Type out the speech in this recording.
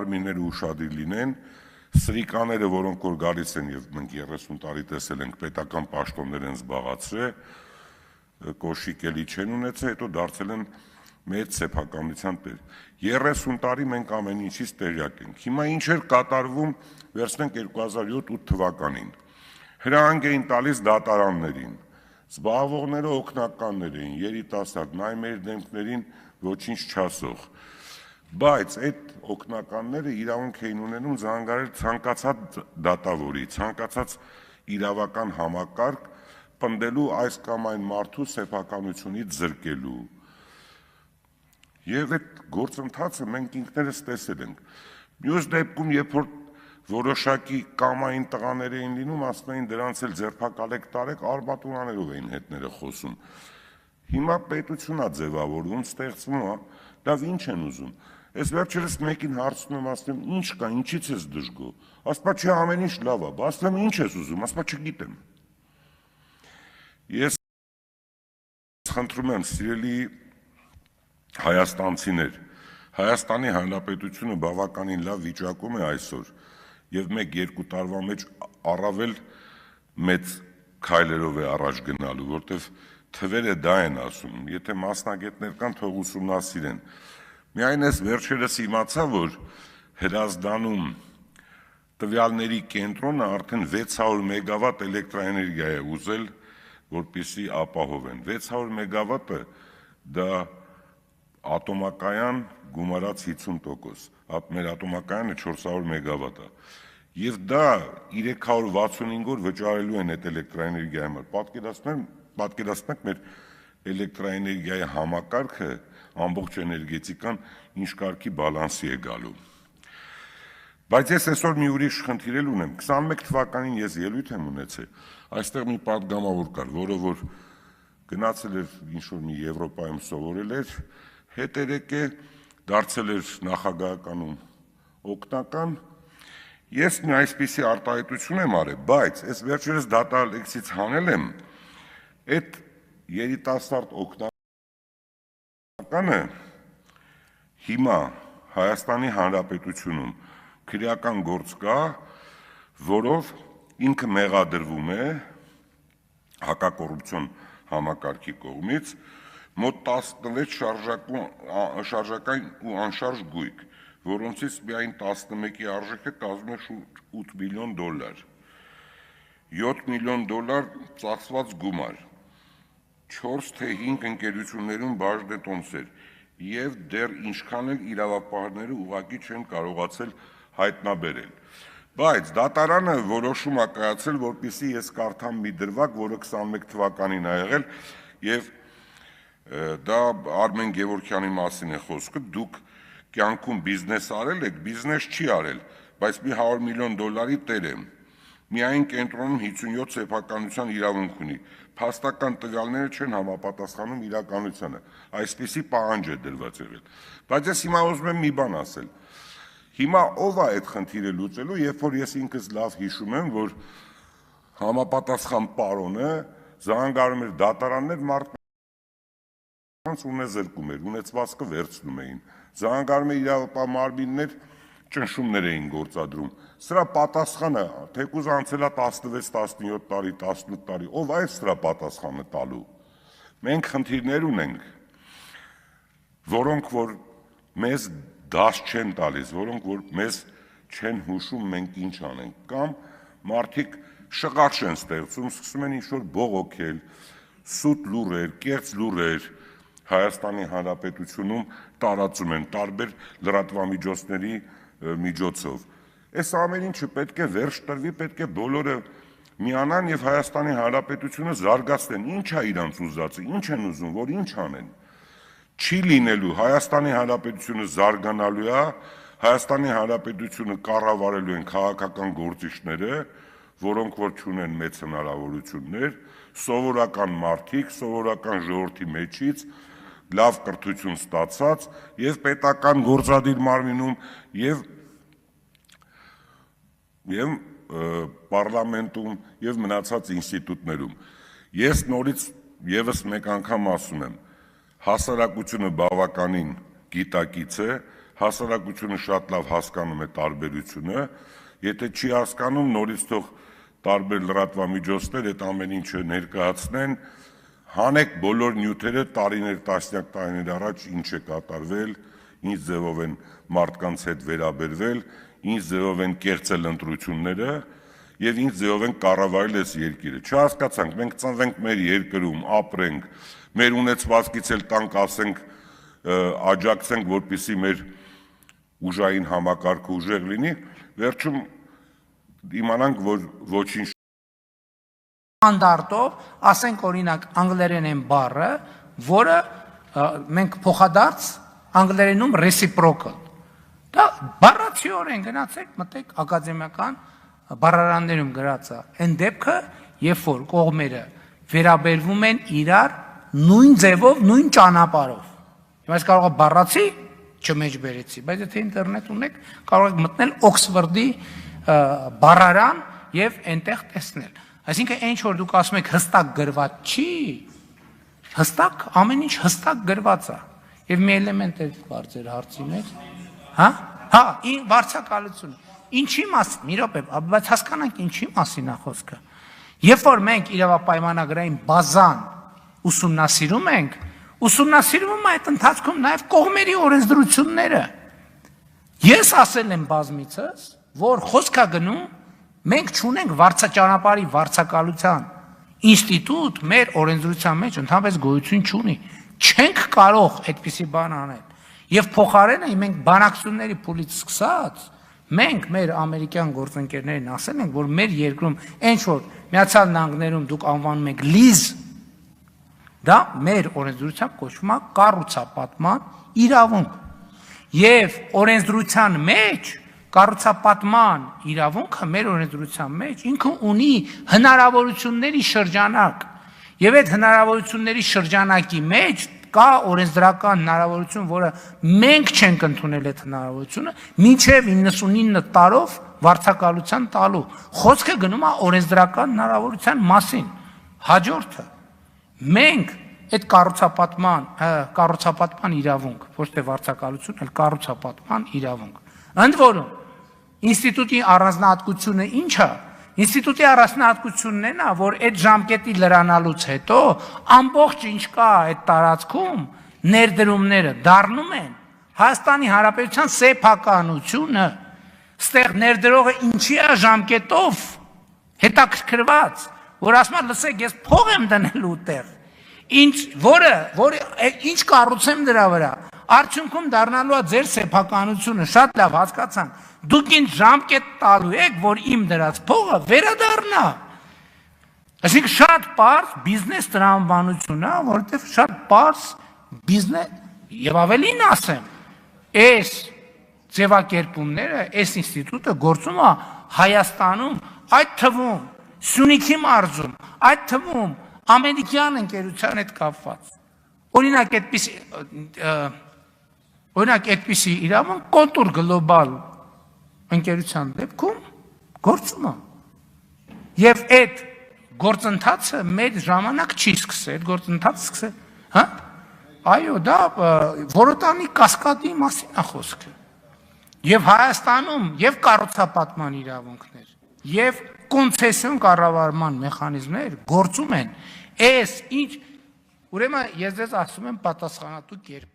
մարմինները ուշադիր լինեն, սրիկաները, որոնք որ գալիս են եւ մենք 30 տարի տեսել ենք պետական պաշտոններ են զբաղացրել, կոշիկ էլի չեն ունեցել, հետո դարձել են մեծ սեփականության տեր։ 30 տարի մենք ամեն ինչից տեղյակ ենք։ Հիմա ինչ էր կատարվում, վերցնենք 2007-8 թվականին։ Հրանք էին տալիս դատարաններին, զբաղվողները օգնականներ էին, երիտասարդ, նայ մեր դեմքներին ոչինչ չասող։ Բայց այդ օգնականները իրավունք էին ունենում զանգարել ցանկացած դատավորի, ցանկացած իրավական համակարգ պնդելու այս կամ այն մարդու սեփականությունից զրկելու։ Եվ այդ գործընթացը մենք ինքներս տեսել ենք։ Մյուս դեպքում, երբ որ որոշակի կամային տղաներ էին լինում, ասում էին դրանց էլ ձերբակալեք տարեք, արմատուրաներով էին հետները խոսում։ Հիմա պետությունա ձևավորվում, ստեղծվում է, լավ ինչ են ուզում։ Ես վերջերս մեկին հարցնում եմ, ասում եմ, ինչ կա, ինչից ես դժգոհ։ Ասում է, չէ, ամեն ինչ լավ է, ասում եմ, ինչ ես ուզում, ասում է, չգիտեմ։ Ես խնդրում եմ, սիրելի հայաստանցիներ, Հայաստանի Հանրապետությունը բավականին լավ վիճակում է այսօր եւ 1-2 տարվա մեջ առավել մեծ քայլերով է առաջ գնալու, որտեվ թվերը դա են ասում, եթե մասնագետներ կան, թող ուսումնասիրեն։ Միայն ես վերջերս իմացա, որ Հրազդանում տվյալների կենտրոնը արդեն 600 մեգավատ էլեկտրաէներգիա է ուզել, որպեսզի ապահովեն։ 600 մեգավատը դա ատոմակայան գումարած 50%, մեր ատոմակայանը 400 մեգավատ է, և դա 365 օր վճարելու են այդ էլեկտրաէներգիայի համար, պատկերացնեք մեր էլեկտրաէներգիայի համակարգը, ամբողջ էներգետիկան ինչ կարգի բալանսի է գալու։ Բայց ես այսօր մի ուրիշ խնդիր էլ ունեմ, 21 թվականին ես ելույթ եմ ունեցել, այստեղ մի պատգամավոր կար, որը որ գնացել էր ինչ-որ մի Եվրոպայում սովորել էր, հետերեկ է, դարձել էր նախագահականում օգնական, ես մի այսպիսի արտահայտություն եմ արել, բայց ես վերջերս դատալեքսից հանել եմ, այդ երիտասարդ օգնականը հիմա Հայաստանի Հանրապետությունում քրեական գործ կա, որով ինքը մեղադրվում է հակակոռուպցիոն համակարգի կողմից մոտ 16 շարժական ու անշարժ գույք, որոնցից միայն 11-ի արժեքը կազմում է շուրջ $8 միլիոն, $7 միլիոն ծախսված գումար, 4 թե 5 ընկերություններում բաժնետոմսեր և դեռ ինչքան էլ իրավապահները ուղղակի չեն կարողացել հայտնաբերել։ Բայց դատարանը որոշում է կայացրել, որպեսզի ես կարդամ մի դրվագ, որը 21 թվականին է եղել, և դա Արմեն Գևորգյանի մասին է խոսքը, դուք կյանքում բիզնես արել եք, բիզնես չի արել, բայց մի $100 միլիոն տեր եմ, միայն կենտրոնում 57 սեփականության իրավունք ունի, փաստական տվյալները չեն համապատասխանում իրականությանը, այսպիսի պահանջ է դրված եղել։ Բայց ես հիմա ուզում եմ մի բան ասել, հիմա ով է այդ խնդիրը լուծելու, երբ որ ես ինքս լավ հիշում եմ, որ համապատասխան պարոնը զանգարում էր դատարաններ, մարդկանց ունեզրկում էր, ունեցվածքը վերցնում էին, զանգարում էր իրավապահ ճնշումներ էին գործադրում, սրա պատասխանը, թեկուզ անցել է 16-17 տարի, 18 տարի, ով է սրա պատասխանը տալու։ Մենք խնդիրներ ունենք, որոնք որ մեզ դաս չեն տալիս, որոնք որ մեզ չեն հուշում մենք ինչ անենք, կամ մարդիկ շղարշ են ստեղծում, սկսում են ինչ-որ բողոքել, սուտ լուրեր, կեղծ լուրեր Հայաստանի Հանրապետությունում տարածում են տարբեր լրատվամիջոցների միջոցով։ Այս ամեն ինչը պետք է վերջ տրվի, պետք է բոլորը միանան և Հայաստանի Հանրապետությունը զարգացնեն, ինչ է իրանց ուզածը, ինչ են ուզում, որ ինչ անեն։ Չի լինելու, Հայաստանի Հանրապետությունը զարգանալու է, Հայաստանի Հանրապետությունը կառավարելու են քաղաքական գործիչները, որոնք որ չունեն մեծ հնարավորություններ, սովորական մարդիկ, սովորական ժողովրդի մեջից, լավ կրթություն ստացած և պետական գործադիր մարմինում և պարլամենտում և մնացած ինստիտուտներում։ Ես նորից ևս մեկ անգամ ասում եմ, հասարակությունը բավականին գիտակից է, հասարակությունը շատ լավ հասկանում է տարբերությունը, եթե չի հասկանում, նորից թող տարբեր լրատվամիջոցներ այդ ամեն ինչը ներկայացնեն, հանեք բոլոր նյութերը տարիներ, տասնյակ տարիներ առաջ ինչ է կատարվել, ինչ ձևով են մարդկանց հետ վերաբերվել, ինչ ձևով են կեղծել ընտրությունները եւ ինչ ձևով են կառավարել այս երկիրը։ Չհասկացանք, մենք ծնվենք մեր երկրում, ապրենք, մեր ունեցվածքից էլ տանք, ասենք, աջակցենք, որպեսզի մեր ուժային համակարգը ուժեղ լինի, վերջում իմանանք, որ ոչինչ Ստանդարտով, ասենք օրինակ անգլերեն են բառը, որը մենք փոխադարձ անգլերենում reciprocal։ Դա բառացիորեն գնացեք, մտեք ակադեմիական բառարաններում գրած է։ Այն դեպքը, երբ որ կողմերը վերաբերվում են իրար նույն ձևով, նույն ճանապարհով։ Հիմա ես կարող եմ բառացի չմեջբերեցի, բայց եթե ինտերնետ ունեք, կարող եք մտնել Օքսֆորդի բառարան եւ այնտեղ տեսնել։ Այսինքն ինչ որ դուք ասում եք հստակ գրված չի, հստակ ամեն ինչ հստակ գրված է։ Եվ մի էլեմենտ է բարձր հարցի մեջ, հա, վարձակալությունը։ Ինչի մասին, մի րոպե, բայց հասկանանք ինչի մասին է խոսքը։ Երբ որ մենք իրավապայմանագրային բազան ուսումնասիրում ենք, ուսումնասիրվում է այդ ընթացքում նաև կողմերի օրենսդրությունները։ Ես ասել եմ բազմիցս, որ խոսք է գնում, մենք չունենք վարձաճանապարհի վարձակալության ինստիտուտ մեր օրենսդրության մեջ ընդհանրապես գոյություն չունի։ Չենք կարող այդպիսի բան անել։ Եվ փոխարենը մենք բանակցությունների փուլից սկսած մենք մեր ամերիկյան գործընկերներին ասել ենք, որ մեր երկրում ինչ որ Միացյալ Նահանգներում դուք անվանում եք լիզ, դա մեր օրենսդրությամբ կոչվում է կառուցապատման իրավունք։ Եվ օրենսդրության մեջ կառուցապատման իրավունքը մեր օրենսդրության մեջ ինքը ունի հնարավորությունների շրջանակ։ Եվ այդ հնարավորությունների շրջանակի մեջ կա օրենսդրական հնարավորություն, որը մենք չենք ընդունել այդ հնարավորությունը, մինչև 99 տարով վարձակալության տալու։ Խոսքը գնում է օրենսդրական հնարավորության մասին։ Հաջորդը մենք այդ կառուցապատման իրավունք, ոչ թե վարձակալություն, այլ կառուցապատման իրավունք։ Ընդ որում, ինստիտուտի առանձնահատկությունը ինչ է։ Ինստիտուտի առանձնահատկությունն է, որ այդ ժամկետի լրանալուց հետո ամբողջ ինչ կա այդ տարածքում ներդրումները դառնում են Հայաստանի Հանրապետության սեփականությունը։ Ստեղ ներդրողը ինչի է ժամկետով հետաքրքրված, որ ասում է, լսեք, ես փող եմ դնելու տեղ, ինչ կառուցեմ դրա վրա, արդյունքում դառնալու է ձեր սեփականությունը, շատ լավ հասկացանք, դուք ինձ ժամկետ տալու եք, որ իմ դրած փողը վերադառնա։ Այսինքն շատ պարզ բիզնես տրամաբանություն է, որովհետև շատ պարզ բիզնես, եւ ավելին ասեմ, այս ձևակերպումները, այս ինստիտուտը գործում է Հայաստանում, այդ թվում Սյունիքի մարզում, այդ թվում ամերիկյան ընկերության հետ կապված։ Օրինակ այդպիսի իրավունք Կոնտուր գլոբալ ընկերության դեպքում գործում է։ Եվ այդ գործընթացը մեր ժամանակ չի սկսել, գործընթացը սկսել, հա? Այո, դա Որոտանի կասկադի մասին է խոսքը։ Եվ Հայաստանում եւ կառուցապատման իրավունքներ, եւ կոնցեսիոն կառավարման մեխանիզմներ գործում են։ Այս ինչ, ուրեմն ես ձեզ ասում եմ պատասխանատու կերպ